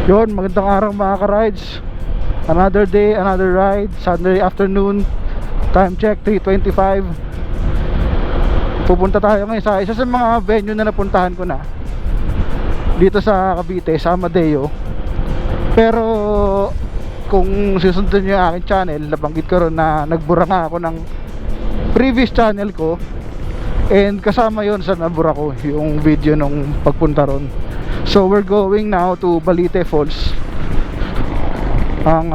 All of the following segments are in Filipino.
Yun, magandang araw mga ka-rides. Another day, another ride. Sunday afternoon. Time check 3:25. Pupunta tayo ngayon sa isa sa mga venue na napuntahan ko na dito sa Cavite, sa Amadeo. Pero kung susundan nyo yung aking channel, nabanggit ko ron na nagbura nga ako ng previous channel ko. And kasama yon sa nabura ko yung video nung pagpunta ron. So we're going now to Balite Falls. Ang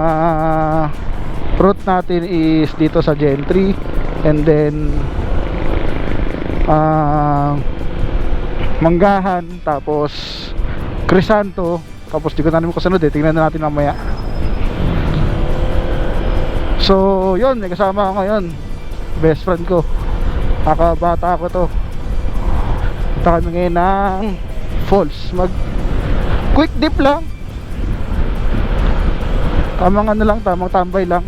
route natin is dito sa Gentry, and then Manggahan, tapos Crisanto, tapos di ko na naman kasunod tingnan na natin mamaya. So yun, may kasama ako ngayon, best friend ko, kakabata ko to. Punta kami ngayon ng falls, mag quick dip lang, tamang ano lang, tamang tambay lang.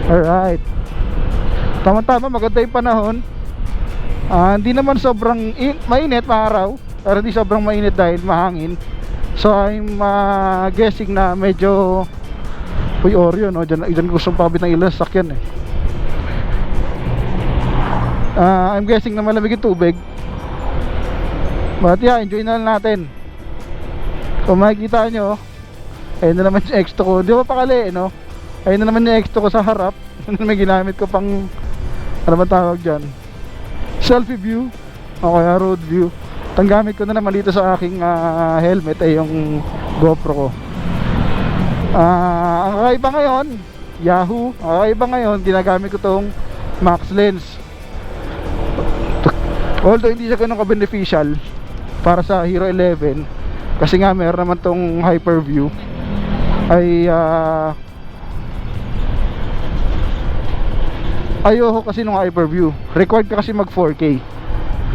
Alright, tama-tama, maganda yung panahon. Hindi naman sobrang mainit, maaraw, pero hindi sobrang mainit dahil mahangin. So I'm guessing na medyo Oreo, no? Diyan gustong pabit ng ilang sakyan eh. I'm guessing na malamig yung tubig. But yeah, enjoy na lang natin. Kung makikita nyo, ayun na naman yung extra ko. Di ba pakali, no? Ayun na naman yung extra ko sa harap. May ginamit ko pang, ano ba tawag dyan, selfie view o kaya road view. Ang gamit ko na naman dito sa aking helmet ay yung GoPro ko. Ang kakaiba ngayon, Yahoo. Ang kakaiba ngayon, ginagamit ko tong Max Lens. Although hindi siya ganun ka-beneficial para sa Hero 11, kasi nga meron naman tong Hyperview, ay ayoko kasi nung Hyperview. Required ka kasi mag 4K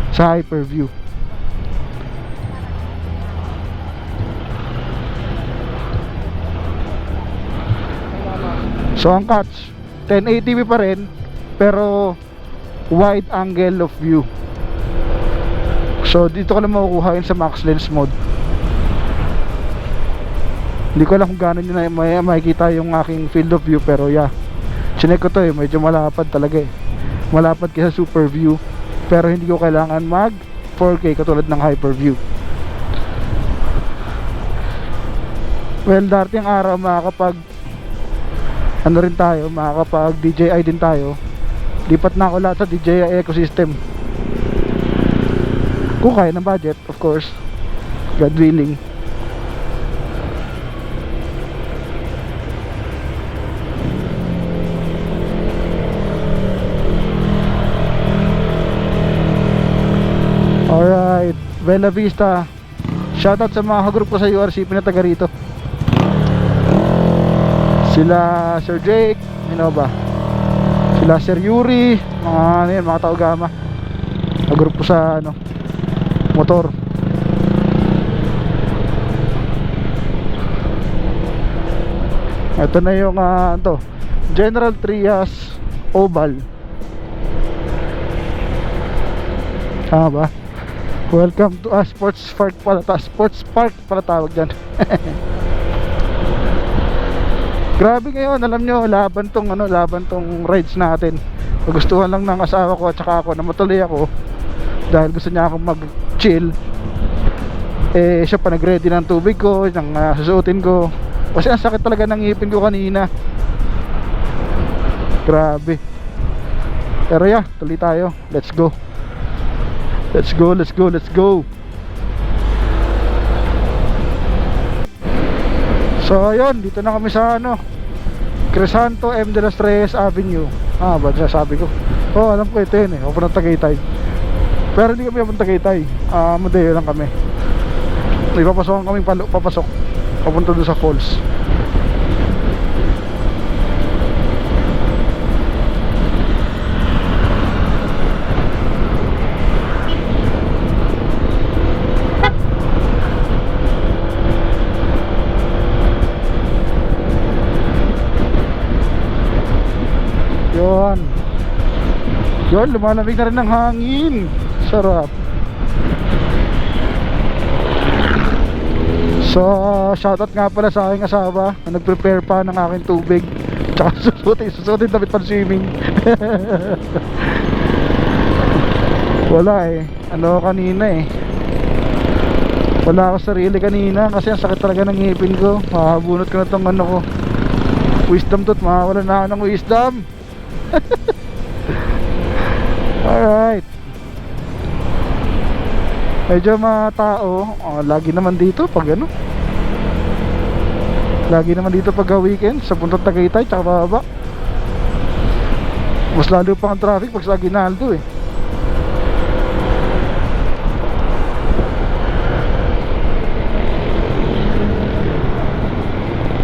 sa Hyperview. So ang catch, 1080p pa rin, pero wide angle of view. So dito ko lang makukuha yun sa Max Lens mode. Hindi ko alam kung gano'n yun na makikita yung aking field of view, pero yeah, chinek ko to eh, medyo malapad talaga eh. Malapad kaysa super view, pero hindi ko kailangan mag 4K katulad ng Hyperview. Well, darating araw makakapag ano rin tayo, makakapag DJI din tayo. Lipat na ako lahat sa DJI ecosystem, kung kaya ng budget, of course, God willing. Alright, Bella Vista. Shoutout sa mga kagroup ko sa URCP na taga rito. Sila Sir Jake, ano ba? Sila Sir Yuri, mga ano yun, mga tao gama. Kagroup ko sa ano, motor. Ito na yung to, General Trias Oval. Tama ba? Welcome to Sports Park pala, Sports Park pala tawag dyan. Grabe ngayon, alam nyo, laban tong rides natin. Nagustuhan lang ng asawa ko at saka ako na matuloy ako dahil gusto niya akong mag-chill. Eh siya pa nag-ready ng tubig ko, ng susuotin ko, kasi ang sakit talaga ng ngipin ko kanina. Grabe. Pero yeah, tuloy tayo. Let's go. Let's go, let's go, let's go. So ayun, dito na kami sa ano, Crisanto M. de las Reyes Avenue. Ba dyan sabi ko? Oh, alam ko ito yun eh, papunta Tagaytay. Pero hindi kami papunta Tagaytay, Amadeo lang kami. May papasokan kaming papasok papunta doon sa falls. Yun, lumalamig na rin ng hangin. Sarap. So, shoutout nga pala sa aking asawa na nag-prepare pa ng aking tubig. Tsaka susutin damit pang swimming. Wala eh. Ano kanina eh. Wala ako sarili kanina kasi ang sakit talaga ng ngipin ko. Makabunot ko na tong ano ko. Wisdom tooth, mawala na ako ng wisdom. Alright. Medyo mga tao, lagi naman dito pag ano. Lagi naman dito pag weekend sa puntang Tagaytay tsaka baba. Mas lalo pa ang traffic pag sa Aguinaldo eh.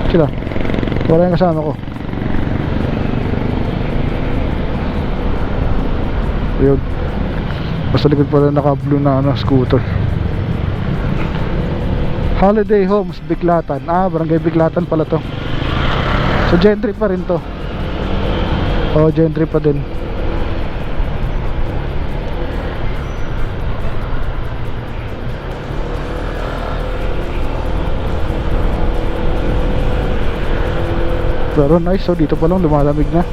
Sila. Wala yung kasama ko. Ayun. Basta likod pala naka-blue na ano, scooter. Holiday Homes, Biglatan. Barangay Biglatan pala to. So gentry pa rin to. Gentry pa din. Pero nice, so dito pa lang lumalamig na.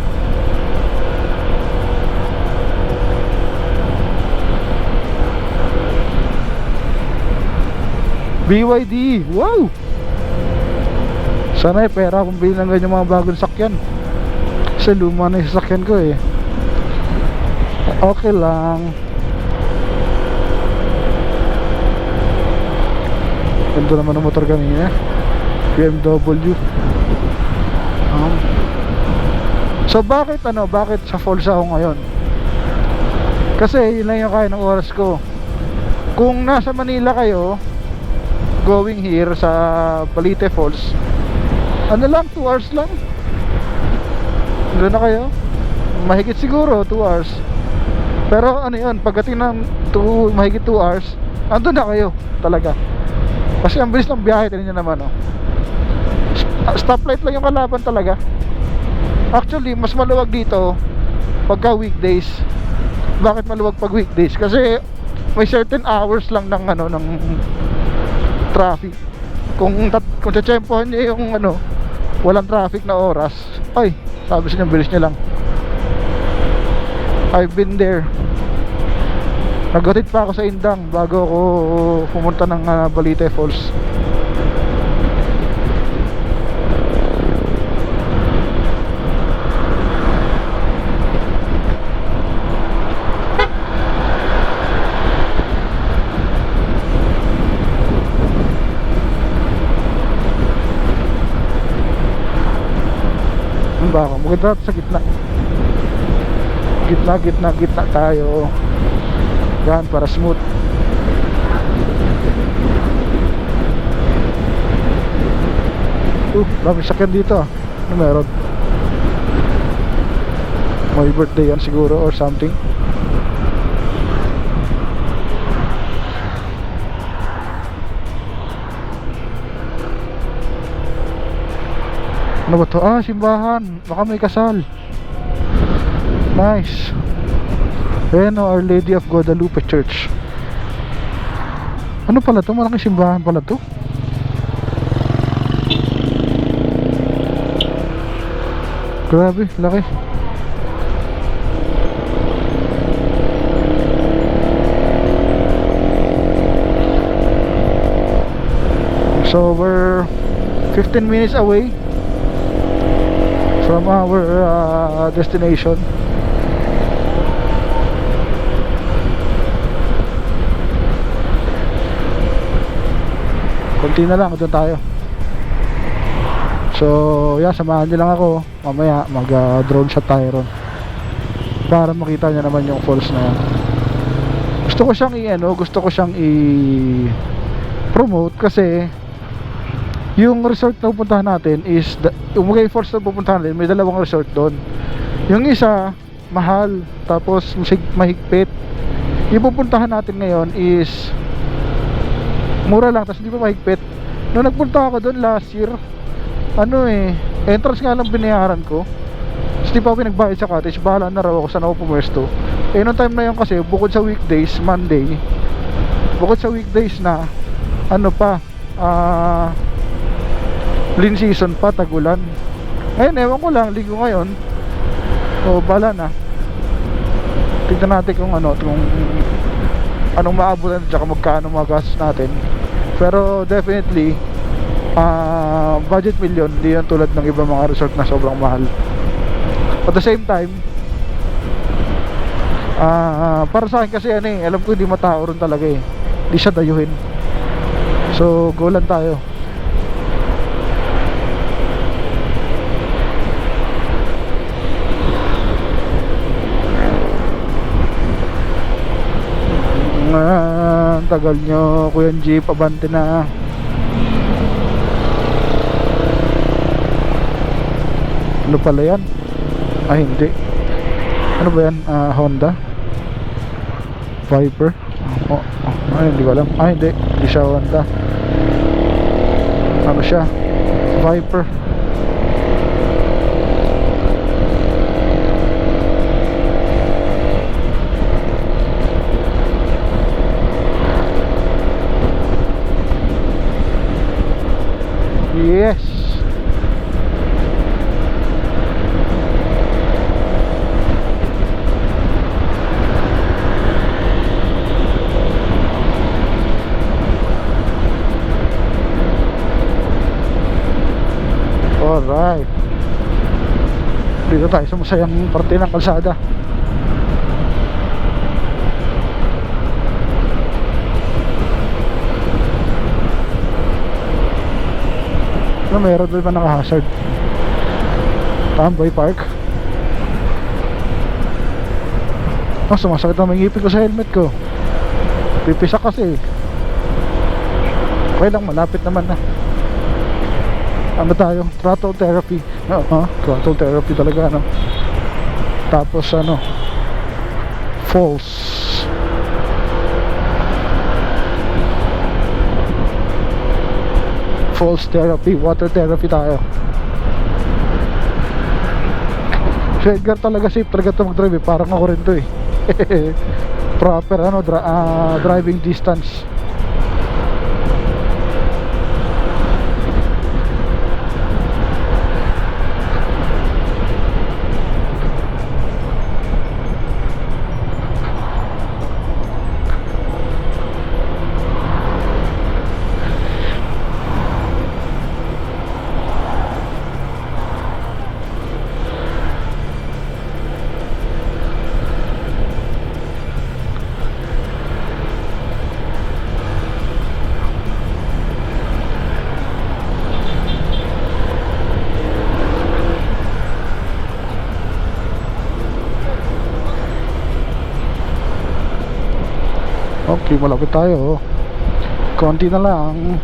BYD, wow! Sana pera kung bilhin ng ganyan mga bagong sakyan. Kasi luma na yung sasakyan ko eh. Okay lang. Ganda naman ang motor kanina. BMW. So bakit sa falls ako ngayon? Kasi yun lang yung kaya ng oras ko. Kung nasa Manila kayo going here sa Balite Falls, ano lang, 2 hours lang. Doon na kayo. Mahigit siguro 2 hours. Pero ano yun, pagdating ng mahigit 2 hours, andun na kayo talaga. Kasi ang bilis ng biyahe. Tignan nyo naman stoplight lang yung kalaban talaga. Actually mas maluwag dito pagka weekdays. Bakit maluwag pag weekdays? Kasi may certain hours lang ng ng traffic. Kung tsetsempohan nyo yung walang traffic na oras, ay sabi sa inyo bilis nyo lang. I've been there. Naghatid pa ako sa Indang bago ako pumunta ng Balite Falls. Baka maganda sa gitna tayo yan para smooth. Dami sakyan dito ano meron? May birthday yan siguro or something. Ano ba to? Simbahan. Baka may kasal. Nice. Ayan Our Lady of Guadalupe Church. Ano pala to? Malaking simbahan pala to. Grabe, laki. So we're 15 minutes away from our destination. Konti na lang, doon tayo. So yeah, samahan nyo lang ako. Mamaya mag drone shot tayo ron para makita nyo naman yung falls na yan. Gusto ko siyang i-promote kasi yung resort na pupuntahan natin is yung falls na pupuntahan natin, may dalawang resort doon. Yung isa mahal, tapos mahigpit. Yung pupuntahan natin ngayon is mura lang, tapos hindi pa mahigpit. Nung nagpunta ako doon last year, entrance nga lang binayaran ko. Tapos di pa ako pinagbayad sa cottage. Bahala na raw ako saan ako pumwesto. nung time na yun kasi, bukod sa weekdays, Monday, bukod sa weekdays na ano pa, lean season pa, tagulan. Ngayon ewan ko lang, linggo ngayon, o bala na, tignan natin kung ano, kung anong maabutan at saka magkano mga gastos natin. Pero definitely budget million, di yan tulad ng ibang mga resort na sobrang mahal. At the same time, para sa akin kasi ano alam ko hindi matao ron talaga hindi siya dayuhin. So go lang tayo. Tagal nyo Kuya Jeep, abante na. Ano pala yan? Hindi. Ano ba yan? Honda Viper. Hindi ko alam. Hindi siya Honda. Ano siya? Viper. Yes. Alright. Dito tayo sa masayang parte ng kalsada. Meron doon pa naka-hazard. Tambay Park. Sumasakit ang ngipin ko sa helmet ko. Pipisa kasi. Okay lang, malapit naman na. Ano tayo? Throttle therapy. Throttle therapy talaga, no? Tapos ano, falls. Falls therapy, water therapy tayo. Si Edgar talaga safe talaga ito mag-drive parang ako rin to proper ano, driving distance. Okay, malapit tayo. Konti na lang.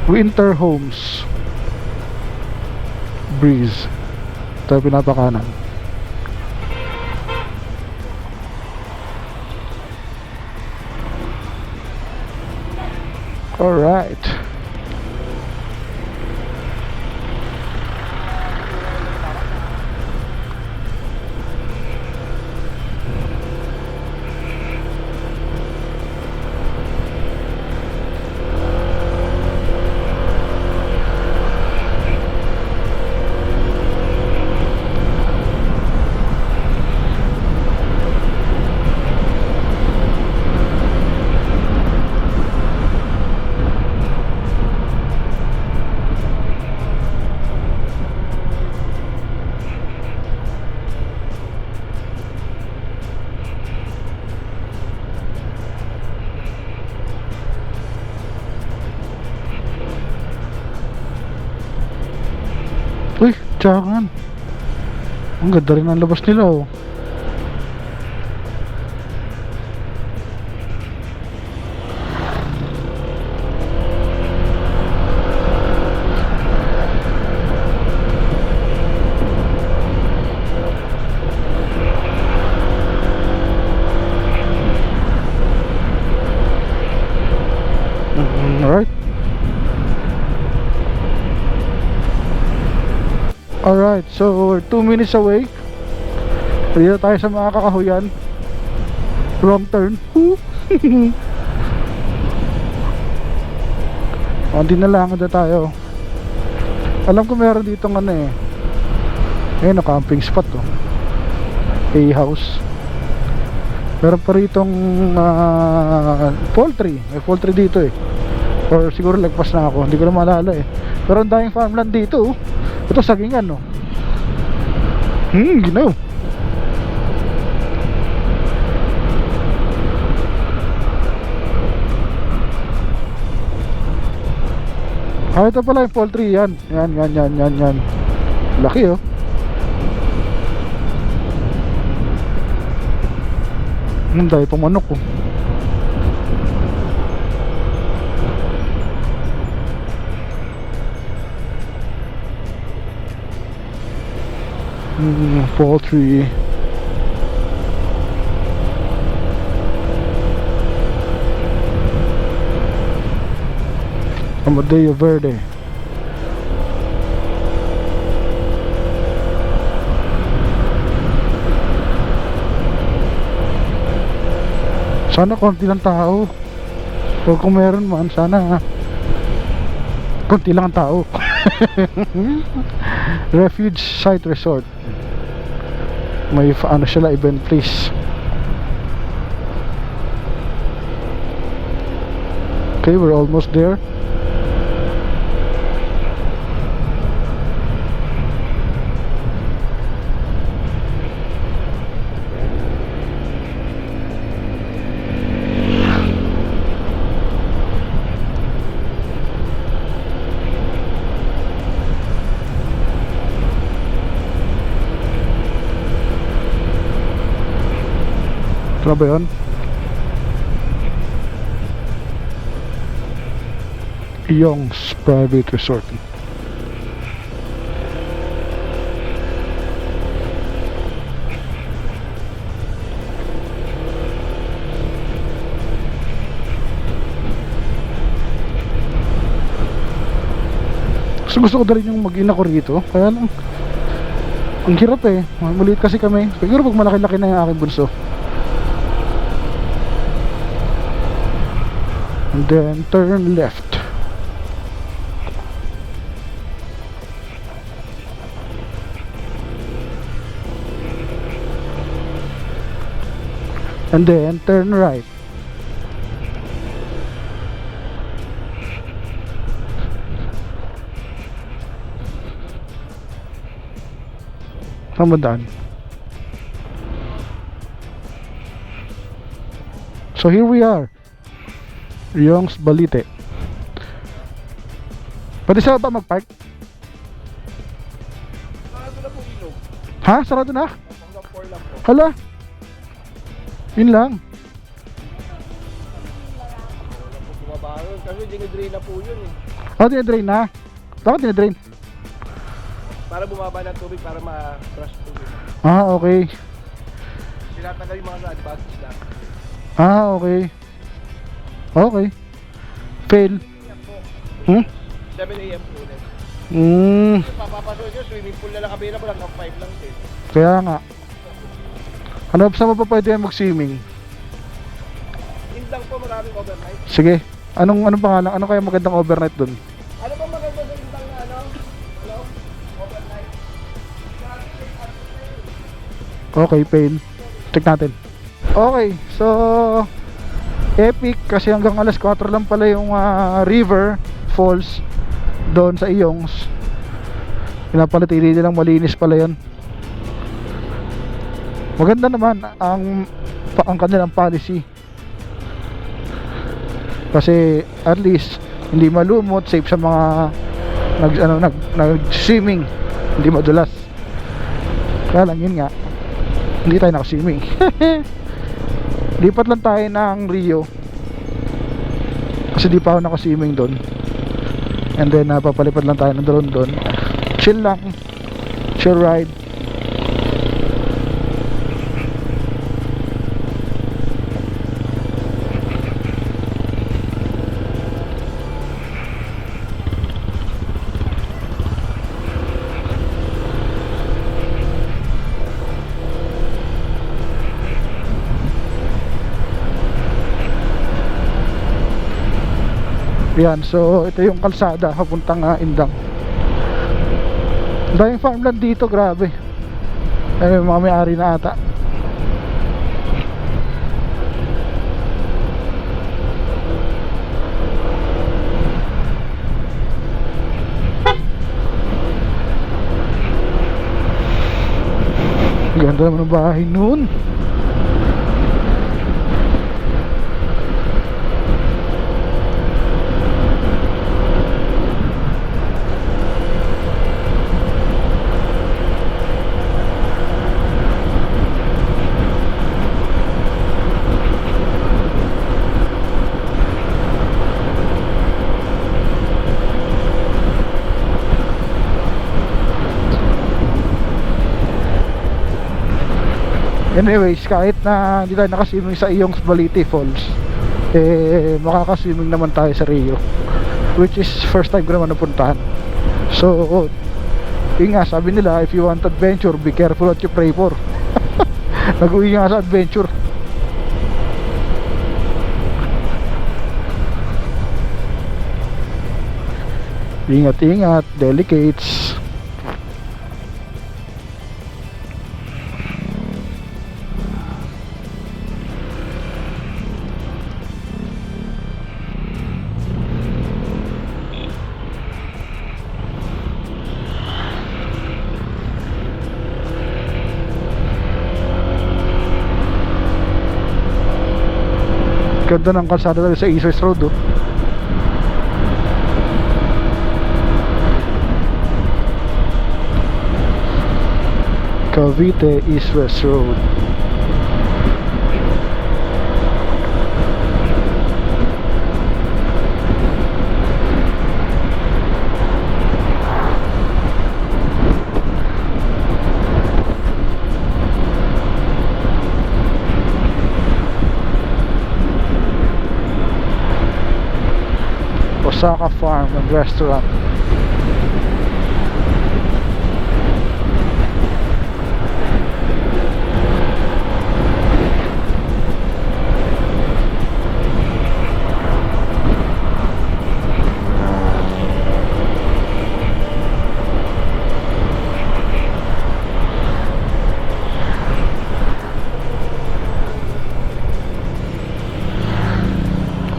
Winter Homes Breeze. Tayo pinapakanan. Alright. Tsakan. Ang ganda rin ang labas nila oh. Alright. Alright, so we're 2 minutes away. Dito tayo sa mga kakahuyan. Wrong turn. Hindi na lang na tayo. Alam ko meron dito ng ano eh. Ayun, camping spot oh. A-house. Meron pa ritong poultry. May poultry dito eh. Or siguro lagpas na ako, hindi ko na maalala eh. Pero ang daming farmland dito oh. Ito sagingan oh. Ginaw. Ito pala yung poultry yan. Yan. Laki oh. Ang dami pang manok oh. Poultry. Amadeo Verde. Sana konti lang tao. O kung meron man, sana konti lang ang tao. Refuge Site Resort. May ano sila, event place. Okay, we're almost there. Ano ba yun? Young's Private Resort. Gusto ko rin yung mag-ina ko rito. Kaya lang ang hirap eh. Maliit kasi kami. Siguro pag malaki-laki na yung aking bunso. And then turn left. And then turn right. Ramadan. So here we are. Young's Balite. Pwede sa ba mag-park? Sarado na po ilog. Ha? Sarado na? Hanggang 4 lang po. Hala? Yun lang. Wala po bumaba yun. Kasi dinidrain na po yun eh. Oh, dinidrain na? Bakit dinidrain? Para bumaba ng tubig para ma-brush po yun. Ah, okay. Tinatagal yung mga advantage na. Ah, okay. Okay. Fail. 7 AM po ulit. Papapasok nyo, swimming pool na lang available hanggang 5 lang din. Kaya nga. Ano, saan mo pa pwede yan mag-swimming? Indang po maraming overnight. Sige. Anong pangalan? Ano kaya magandang overnight dun? Ano ba maganda sa indang na ano? Hello? Overnight. Okay, fail. Check natin. Okay, so epic kasi hanggang alas 4 lang pala yung river falls doon sa Iyongs. Pinapalatili nilang malinis pala yun. Maganda naman ang kanilang policy. Kasi at least hindi malumot, safe sa mga nag-swimming. hindi madulas. Kaya lang yun nga, hindi tayo nakaswimming. Lipat lang tayo ng Rio kasi di pa ako nakaswimming doon. And then papalipad lang tayo ng drone doon. Chill lang, chill ride. Yan, so ito yung kalsada papuntang Indang. Daming farmland dito, grabe. Ay, mga may-ari na ata. Ganda naman ng bahay noon. Anyways, kahit na hindi tayo nakaswimming sa iyong Balite Falls, eh makakaswimming naman tayo sa Rio, which is first time ko naman napuntahan. So yun nga, sabi nila, if you want adventure, be careful what you pray for. Nag-uwi nga sa adventure. Ingat-ingat, delicates. Ganda ng kalsada talaga sa East West Road, oh. Cavite East West Road. Osaka Farm and Restaurant.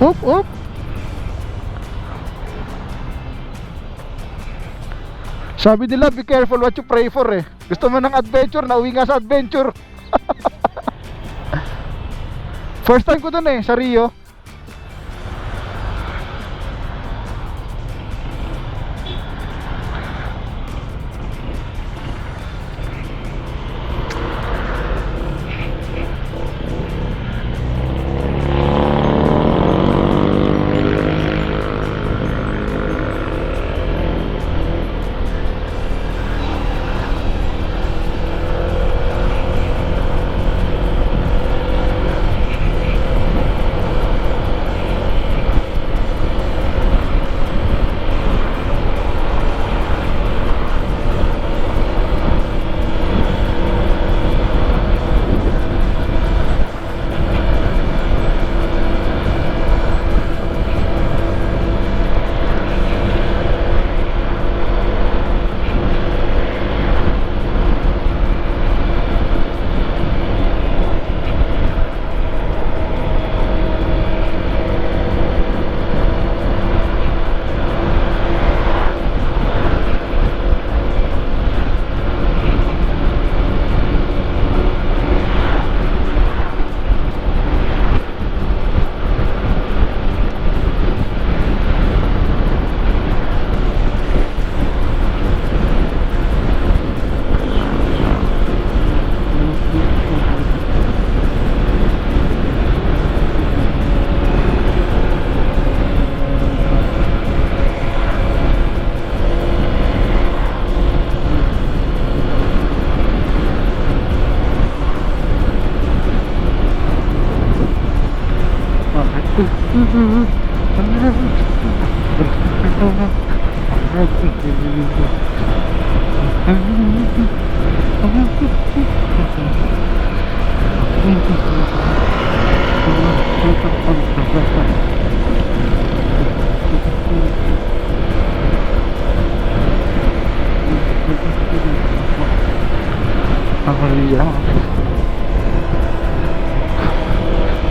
Oop, oop. Sabi nila, be careful what you pray for, eh. Gusto mo ng adventure, nauwi nga sa adventure. First time ko dun, eh, sa Rio.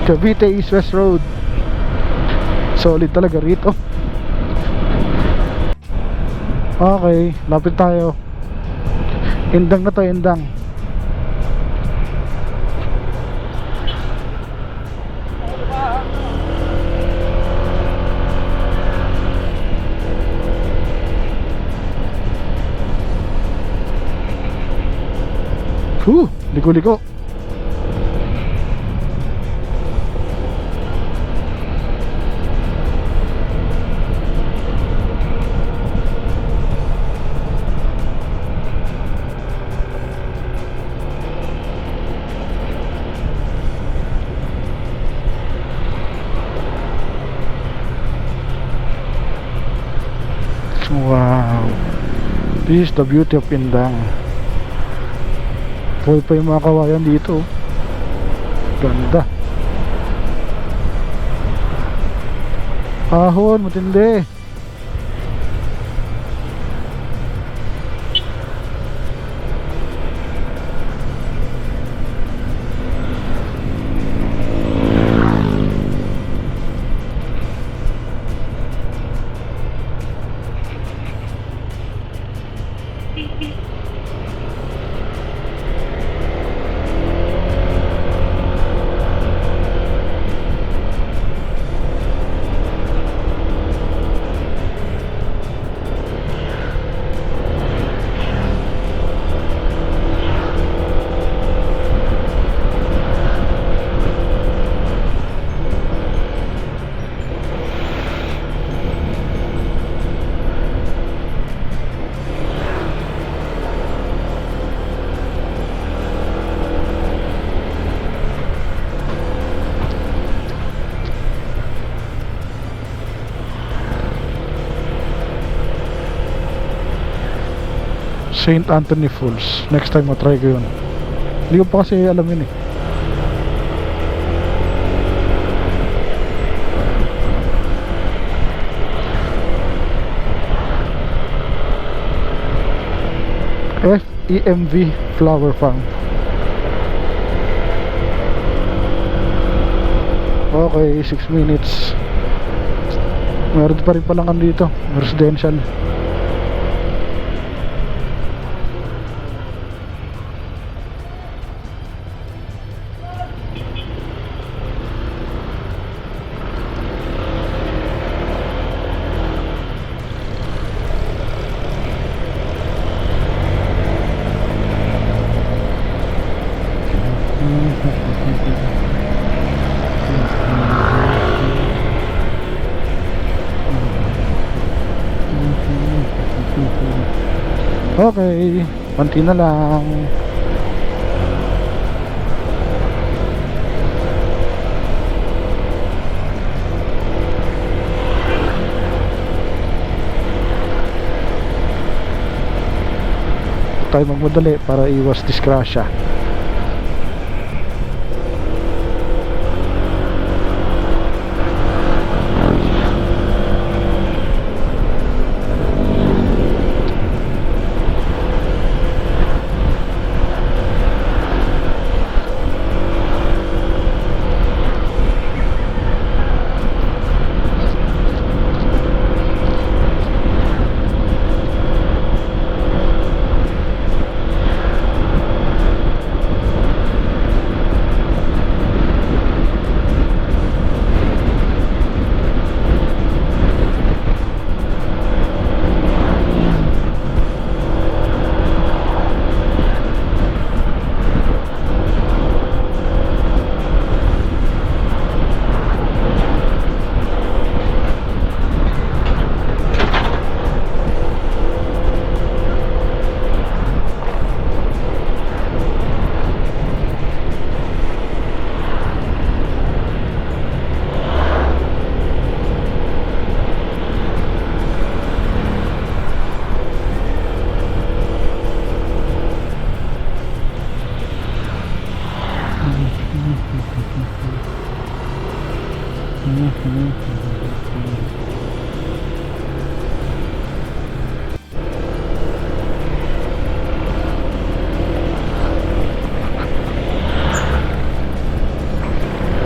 Cavite East West Road. Solid talaga rito. Okay, lapit tayo. Indang na to, Indang. Liko-liko. Wow, this is the beauty of Indang. Buhay pa yung mga kawayan dito. Ganda. Ahon, matindi. St. Anthony Falls. Next time matry ko yun. Hindi ko pa kasi alam yun eh. FEMV Flower Farm. Okay, 6 minutes. Meron pa rin palang ano dito, residential. Okay, konti na lang. Tayo magmadali para iwas disgrasya.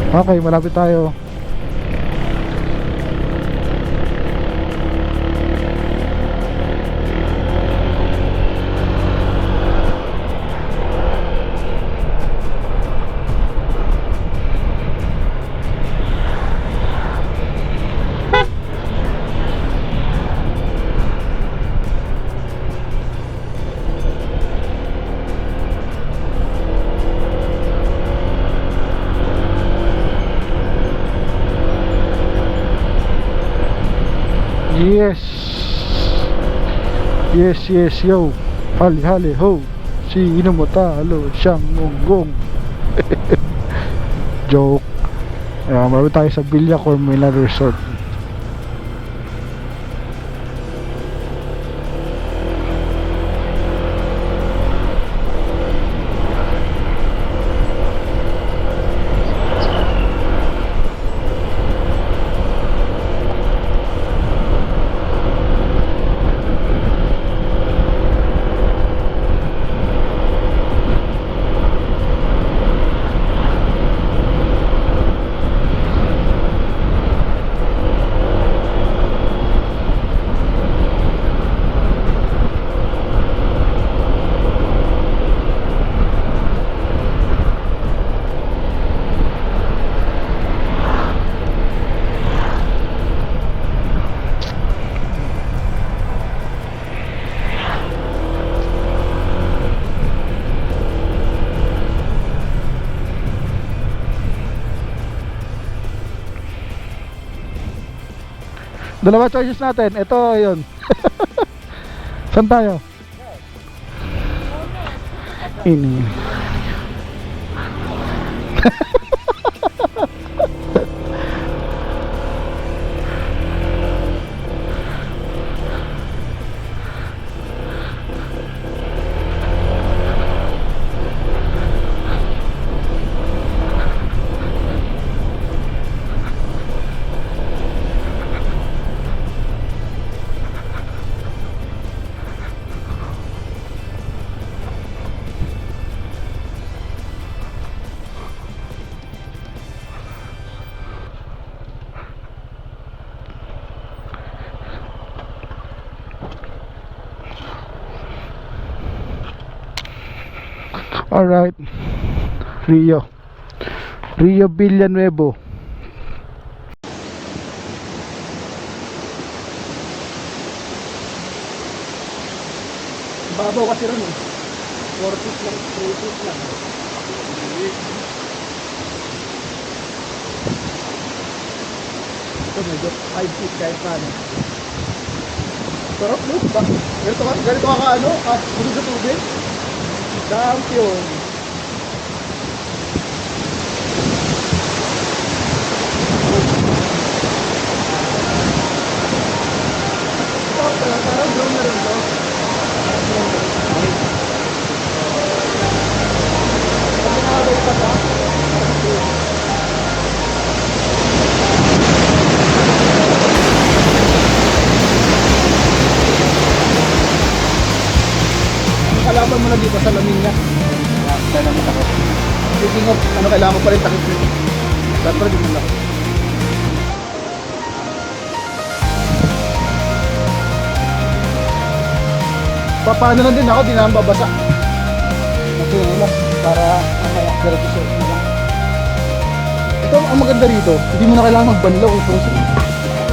Okay, malapit tayo. Yes. Yes, yes, yo. Hali, hali, ho. Sino mo talo? Siyang munggong. Joke. Marami tayo sa Villa Cormela Resort. Dalawa choices natin. Ito, yun. Saan tayo? Ini. Alright, Rio Villanueva. Babaw kasi rin eh. 4 feet lang, 3 feet lang. Ito medyo 5 feet kahit paano. Sarap no? Ganito ka ano? Puno sa tubig? Champion! Parang drone na rin to. Kalaban mo na dito sa laming niya. Kaya naman takot. Speaking of, ano kailangan mo pa rin takot nyo. Dapat rin mo lang. Papaano lang din ako, di naman babasa. Matulong lang para mamaya diretso sa ito lang. Ito ang maganda rito, hindi mo na kailangan magbanlaw kung frozen.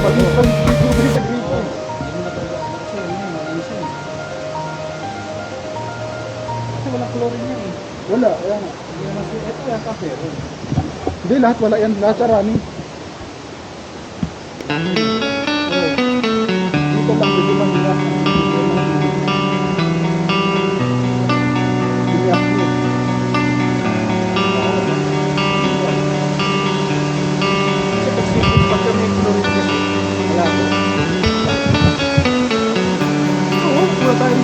Pag-tubig sa grito. Kasi walang chlorine yan eh. Wala, ayan na. Ito yan kape. Hindi, lahat wala yan. Lahat sa running. Dito lang, dito lang nila. Para tayo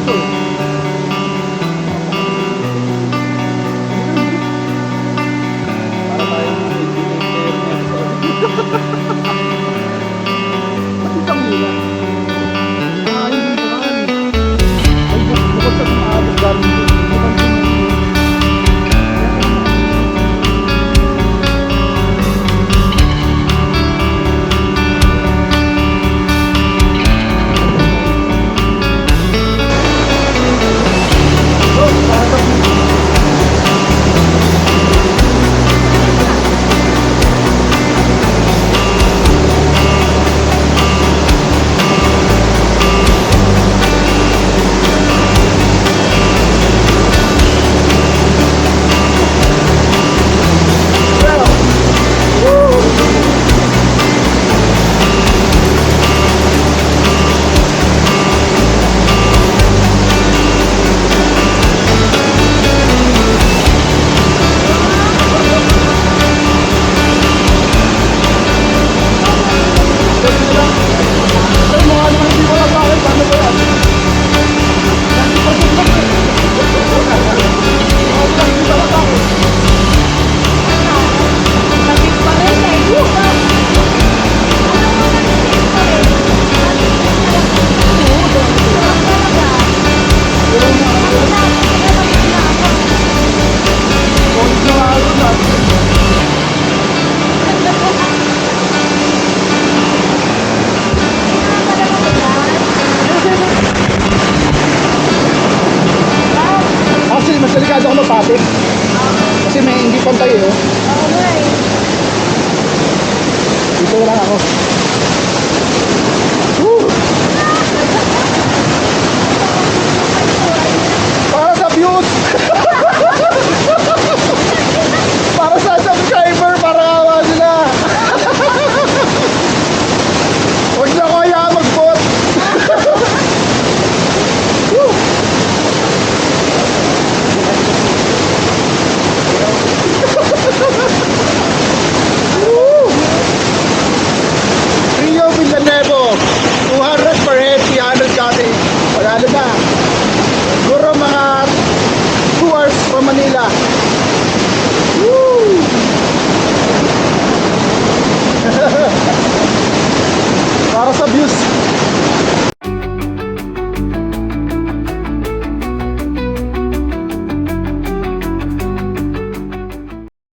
ako.